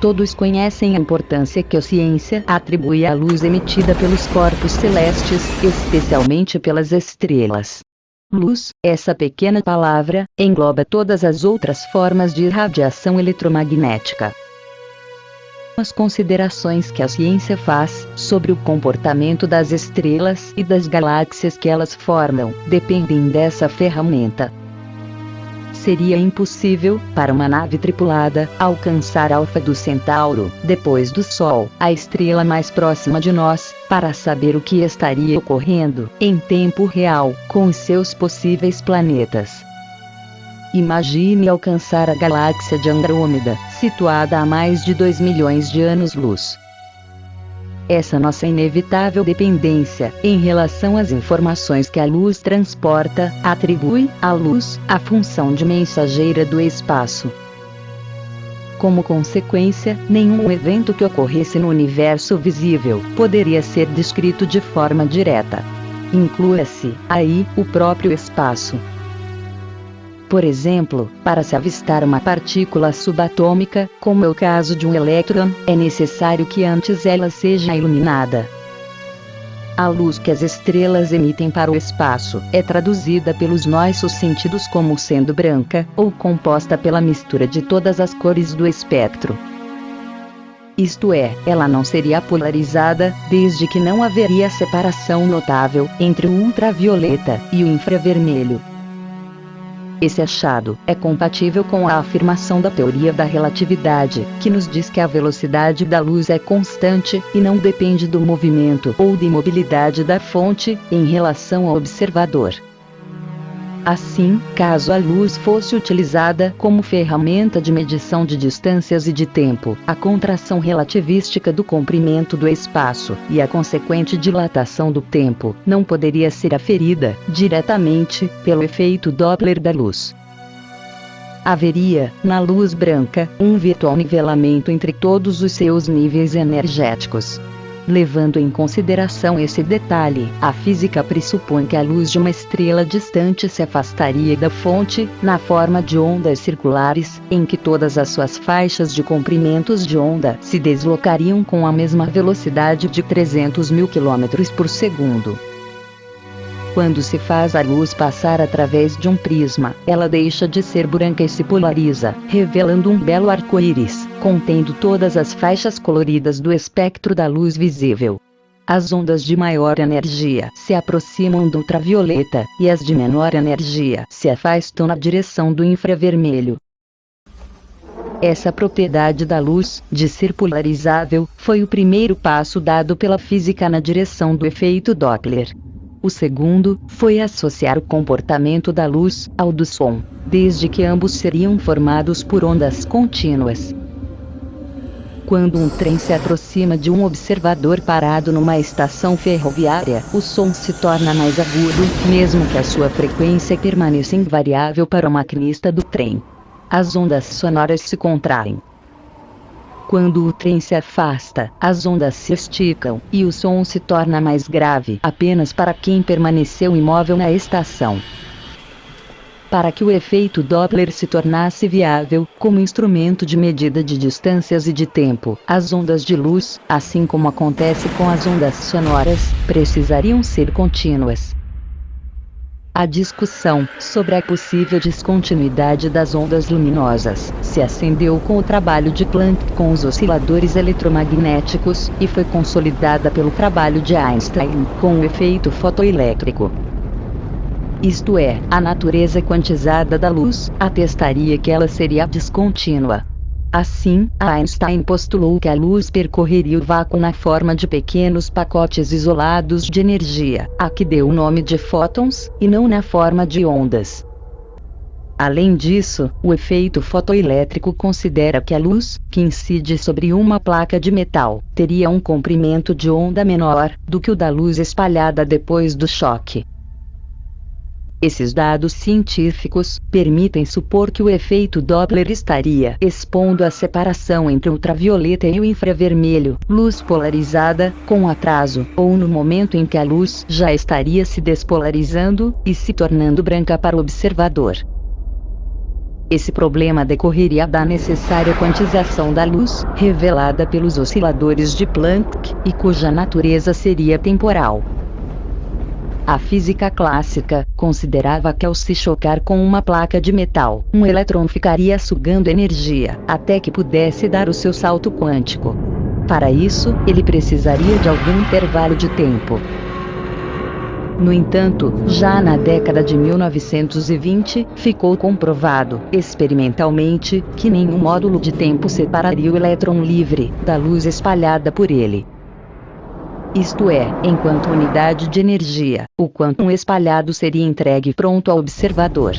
Todos conhecem a importância que a ciência atribui à luz emitida pelos corpos celestes, especialmente pelas estrelas. Luz, essa pequena palavra, engloba todas as outras formas de radiação eletromagnética. As considerações que a ciência faz sobre o comportamento das estrelas e das galáxias que elas formam dependem dessa ferramenta. Seria impossível, para uma nave tripulada, alcançar Alfa do Centauro, depois do Sol, a estrela mais próxima de nós, para saber o que estaria ocorrendo, em tempo real, com os seus possíveis planetas. Imagine alcançar a galáxia de Andrômeda, situada a mais de 2 milhões de anos-luz. Essa nossa inevitável dependência, em relação às informações que a luz transporta, atribui à luz a função de mensageira do espaço. Como consequência, nenhum evento que ocorresse no universo visível poderia ser descrito de forma direta. Inclua-se, aí, o próprio espaço. Por exemplo, para se avistar uma partícula subatômica, como é o caso de um elétron, é necessário que antes ela seja iluminada. A luz que as estrelas emitem para o espaço é traduzida pelos nossos sentidos como sendo branca, ou composta pela mistura de todas as cores do espectro. Isto é, ela não seria polarizada, desde que não haveria separação notável entre o ultravioleta e o infravermelho. Esse achado é compatível com a afirmação da teoria da relatividade, que nos diz que a velocidade da luz é constante, e não depende do movimento ou da imobilidade da fonte, em relação ao observador. Assim, caso a luz fosse utilizada como ferramenta de medição de distâncias e de tempo, a contração relativística do comprimento do espaço, e a consequente dilatação do tempo, não poderia ser aferida, diretamente, pelo efeito Doppler da luz. Haveria, na luz branca, um virtual nivelamento entre todos os seus níveis energéticos. Levando em consideração esse detalhe, a física pressupõe que a luz de uma estrela distante se afastaria da fonte, na forma de ondas circulares, em que todas as suas faixas de comprimentos de onda se deslocariam com a mesma velocidade de 300.000 km por segundo. Quando se faz a luz passar através de um prisma, ela deixa de ser branca e se polariza, revelando um belo arco-íris, contendo todas as faixas coloridas do espectro da luz visível. As ondas de maior energia se aproximam do ultravioleta, e as de menor energia se afastam na direção do infravermelho. Essa propriedade da luz, de ser polarizável, foi o primeiro passo dado pela física na direção do efeito Doppler. O segundo foi associar o comportamento da luz ao do som, desde que ambos seriam formados por ondas contínuas. Quando um trem se aproxima de um observador parado numa estação ferroviária, o som se torna mais agudo, mesmo que a sua frequência permaneça invariável para o maquinista do trem. As ondas sonoras se contraem. Quando o trem se afasta, as ondas se esticam, e o som se torna mais grave apenas para quem permaneceu imóvel na estação. Para que o efeito Doppler se tornasse viável, como instrumento de medida de distâncias e de tempo, as ondas de luz, assim como acontece com as ondas sonoras, precisariam ser contínuas. A discussão sobre a possível descontinuidade das ondas luminosas se acendeu com o trabalho de Planck com os osciladores eletromagnéticos, e foi consolidada pelo trabalho de Einstein com o efeito fotoelétrico. Isto é, a natureza quantizada da luz atestaria que ela seria descontínua. Assim, Einstein postulou que a luz percorreria o vácuo na forma de pequenos pacotes isolados de energia, a que deu o nome de fótons, e não na forma de ondas. Além disso, o efeito fotoelétrico considera que a luz, que incide sobre uma placa de metal, teria um comprimento de onda menor do que o da luz espalhada depois do choque. Esses dados científicos permitem supor que o efeito Doppler estaria expondo a separação entre o ultravioleta e o infravermelho, luz polarizada, com atraso, ou no momento em que a luz já estaria se despolarizando e se tornando branca para o observador. Esse problema decorreria da necessária quantização da luz, revelada pelos osciladores de Planck, e cuja natureza seria temporal. A física clássica considerava que ao se chocar com uma placa de metal, um elétron ficaria sugando energia, até que pudesse dar o seu salto quântico. Para isso, ele precisaria de algum intervalo de tempo. No entanto, já na década de 1920, ficou comprovado, experimentalmente, que nenhum módulo de tempo separaria o elétron livre da luz espalhada por ele. Isto é, enquanto unidade de energia, o quantum espalhado seria entregue pronto ao observador.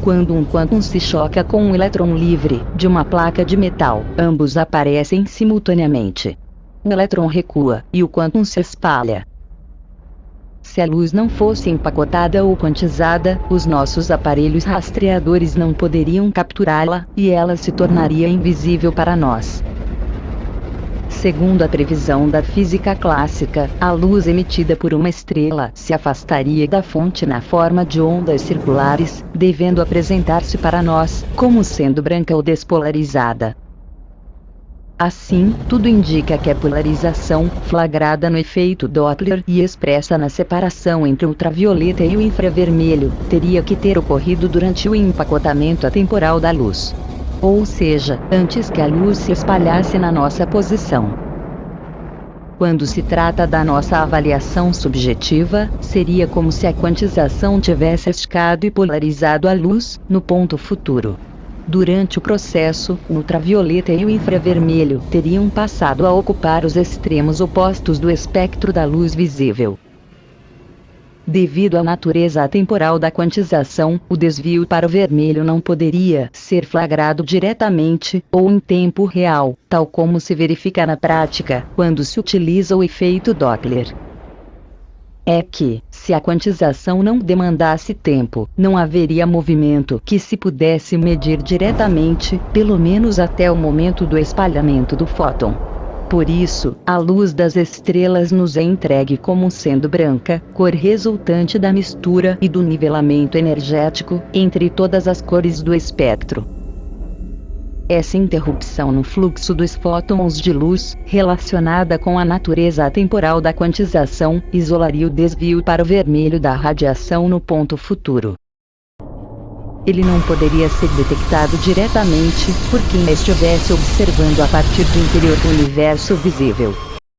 Quando um quantum se choca com um elétron livre de uma placa de metal, ambos aparecem simultaneamente. O elétron recua, e o quantum se espalha. Se a luz não fosse empacotada ou quantizada, os nossos aparelhos rastreadores não poderiam capturá-la, e ela se tornaria invisível para nós. Segundo a previsão da física clássica, a luz emitida por uma estrela se afastaria da fonte na forma de ondas circulares, devendo apresentar-se para nós como sendo branca ou despolarizada. Assim, tudo indica que a polarização, flagrada no efeito Doppler e expressa na separação entre o ultravioleta e o infravermelho, teria que ter ocorrido durante o empacotamento atemporal da luz. Ou seja, antes que a luz se espalhasse na nossa posição. Quando se trata da nossa avaliação subjetiva, seria como se a quantização tivesse esticado e polarizado a luz, no ponto futuro. Durante o processo, o ultravioleta e o infravermelho teriam passado a ocupar os extremos opostos do espectro da luz visível. Devido à natureza atemporal da quantização, o desvio para o vermelho não poderia ser flagrado diretamente, ou em tempo real, tal como se verifica na prática, quando se utiliza o efeito Doppler. É que, se a quantização não demandasse tempo, não haveria movimento que se pudesse medir diretamente, pelo menos até o momento do espalhamento do fóton. Por isso, a luz das estrelas nos é entregue como sendo branca, cor resultante da mistura e do nivelamento energético entre todas as cores do espectro. Essa interrupção no fluxo dos fótons de luz, relacionada com a natureza atemporal da quantização, isolaria o desvio para o vermelho da radiação no ponto futuro. Ele não poderia ser detectado diretamente por quem estivesse observando a partir do interior do universo visível.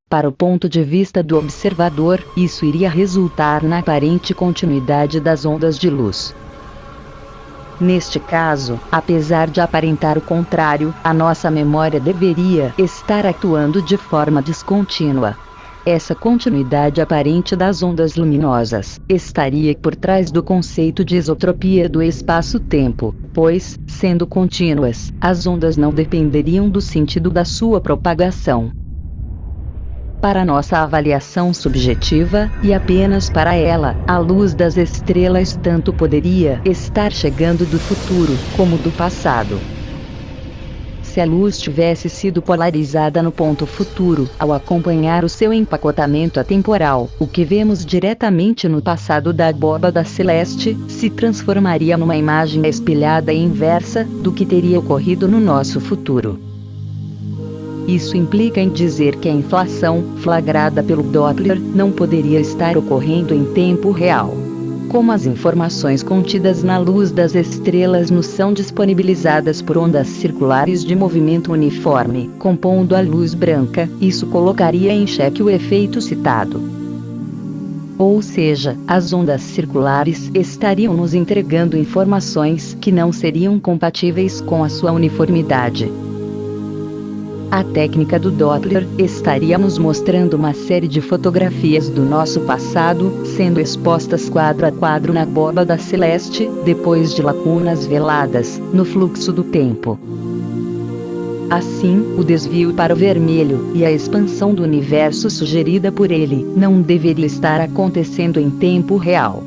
Para o ponto de vista do observador, isso iria resultar na aparente continuidade das ondas de luz. Neste caso, apesar de aparentar o contrário, a nossa memória deveria estar atuando de forma descontínua. Essa continuidade aparente das ondas luminosas estaria por trás do conceito de isotropia do espaço-tempo, pois, sendo contínuas, as ondas não dependeriam do sentido da sua propagação. Para nossa avaliação subjetiva, e apenas para ela, a luz das estrelas tanto poderia estar chegando do futuro, como do passado. Se a luz tivesse sido polarizada no ponto futuro, ao acompanhar o seu empacotamento atemporal, o que vemos diretamente no passado da abóbada celeste, se transformaria numa imagem espelhada e inversa, do que teria ocorrido no nosso futuro. Isso implica em dizer que a inflação, flagrada pelo Doppler, não poderia estar ocorrendo em tempo real. Como as informações contidas na luz das estrelas nos são disponibilizadas por ondas circulares de movimento uniforme, compondo a luz branca, isso colocaria em xeque o efeito citado. Ou seja, as ondas circulares estariam nos entregando informações que não seriam compatíveis com a sua uniformidade. A técnica do Doppler estaria nos mostrando uma série de fotografias do nosso passado, sendo expostas quadro a quadro na abóbada celeste, depois de lacunas veladas, no fluxo do tempo. Assim, o desvio para o vermelho, e a expansão do universo sugerida por ele, não deveria estar acontecendo em tempo real.